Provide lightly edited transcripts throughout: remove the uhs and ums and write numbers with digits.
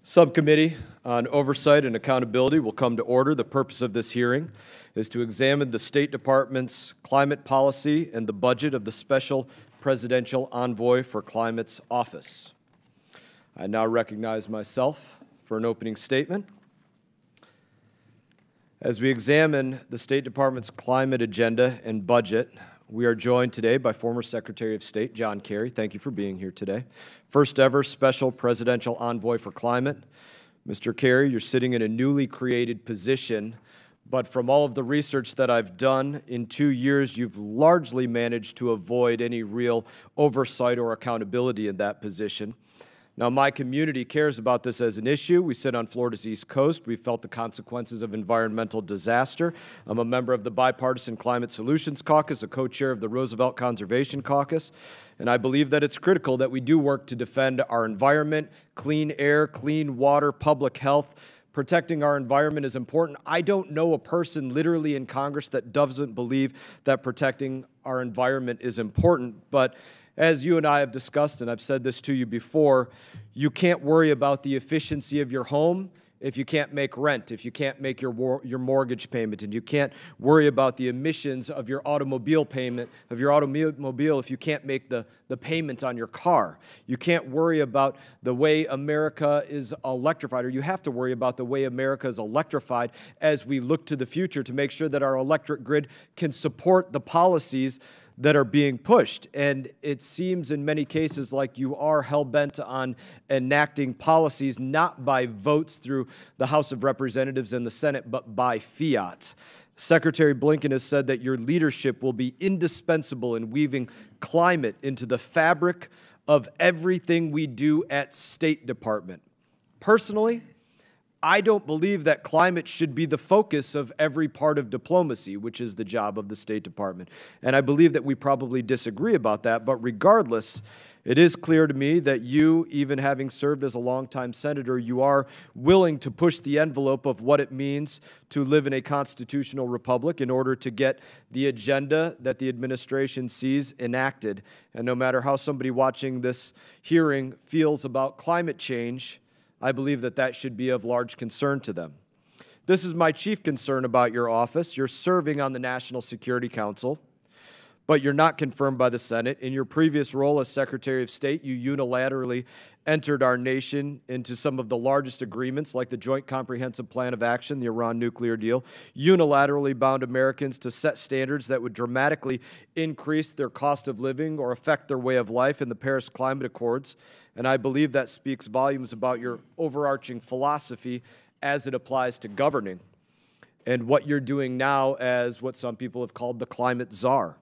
Subcommittee on Oversight and Accountability will come to order. The purpose of this hearing is to examine the State Department's climate policy and the budget of the Special Presidential Envoy for Climate's office. I now recognize myself for an opening statement. As we examine the State Department's climate agenda and budget, we are joined today by former Secretary of State John Kerry. Thank you for being here today. First ever Special Presidential Envoy for Climate. Mr. Kerry, you're sitting in a newly created position, but from all of the research that I've done, in 2 years, you've largely managed to avoid any real oversight or accountability in that position. Now, my community cares about this as an issue. We sit on Florida's East Coast. We felt the consequences of environmental disaster. I'm a member of the Bipartisan Climate Solutions Caucus, a co-chair of the Roosevelt Conservation Caucus, and I believe that it's critical that we do work to defend our environment, clean air, clean water, public health. Protecting our environment is important. I don't know a person literally in Congress that doesn't believe that protecting our environment is important, but as you and I have discussed, and I've said this to you before, you can't worry about the efficiency of your home if you can't make rent, if you can't make your mortgage payment, and you can't worry about the emissions of your automobile payment, of your automobile if you can't make the payment on your car. You can't worry about the way America is electrified, or you have to worry about the way America is electrified as we look to the future to make sure that our electric grid can support the policies that are being pushed. And it seems in many cases like you are hell-bent on enacting policies not by votes through the House of Representatives and the Senate, but by fiat. Secretary Blinken has said that your leadership will be indispensable in weaving climate into the fabric of everything we do at State Department. Personally, I don't believe that climate should be the focus of every part of diplomacy, which is the job of the State Department. And I believe that we probably disagree about that, but regardless, it is clear to me that you, even having served as a longtime senator, you are willing to push the envelope of what it means to live in a constitutional republic in order to get the agenda that the administration sees enacted. And no matter how somebody watching this hearing feels about climate change, I believe that that should be of large concern to them. This is my chief concern about your office. You're serving on the National Security Council, but you're not confirmed by the Senate. In your previous role as Secretary of State, you unilaterally entered our nation into some of the largest agreements, like the Joint Comprehensive Plan of Action, the Iran nuclear deal, unilaterally bound Americans to set standards that would dramatically increase their cost of living or affect their way of life in the Paris Climate Accords. And I believe that speaks volumes about your overarching philosophy as it applies to governing and what you're doing now as what some people have called the climate czar.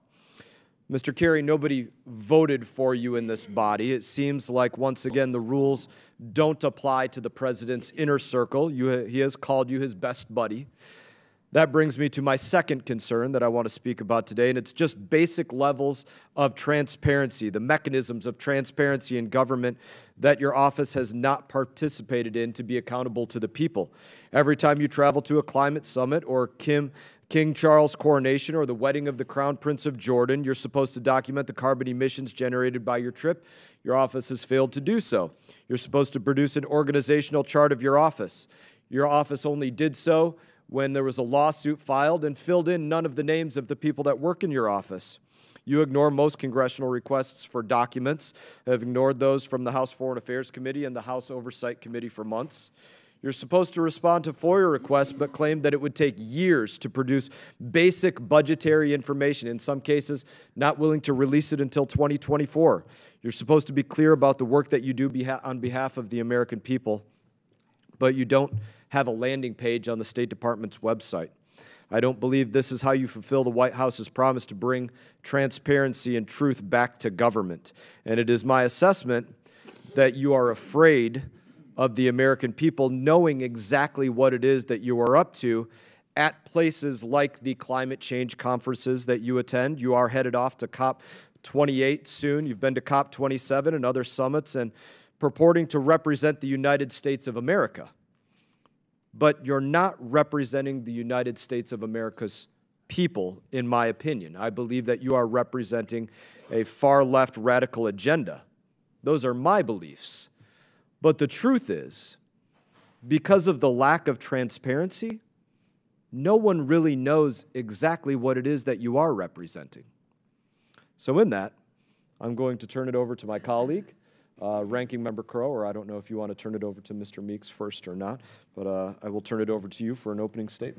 Mr. Kerry, nobody voted for you in this body. It seems like, once again, the rules don't apply to the president's inner circle. He has called you his best buddy. That brings me to my second concern that I want to speak about today, and it's just basic levels of transparency, the mechanisms of transparency in government that your office has not participated in to be accountable to the people. Every time you travel to a climate summit or King Charles' coronation or the wedding of the Crown Prince of Jordan, you're supposed to document the carbon emissions generated by your trip. Your office has failed to do so. You're supposed to produce an organizational chart of your office. Your office only did so when there was a lawsuit filed and filled in none of the names of the people that work in your office. You ignore most congressional requests for documents, have ignored those from the House Foreign Affairs Committee and the House Oversight Committee for months. You're supposed to respond to FOIA requests, but claim that it would take years to produce basic budgetary information, in some cases not willing to release it until 2024. You're supposed to be clear about the work that you do on behalf of the American people, but you don't have a landing page on the State Department's website. I don't believe this is how you fulfill the White House's promise to bring transparency and truth back to government. And it is my assessment that you are afraid of the American people knowing exactly what it is that you are up to at places like the climate change conferences that you attend. You are headed off to COP28 soon. You've been to COP27 and other summits and purporting to represent the United States of America. But you're not representing the United States of America's people, in my opinion. I believe that you are representing a far-left radical agenda. Those are my beliefs. But the truth is because of the lack of transparency, no one really knows exactly what it is that you are representing. So in that, I'm going to turn it over to my colleague, Ranking Member Crow, or I don't know if you want to turn it over to Mr. Meeks first or not, but I will turn it over to you for an opening statement.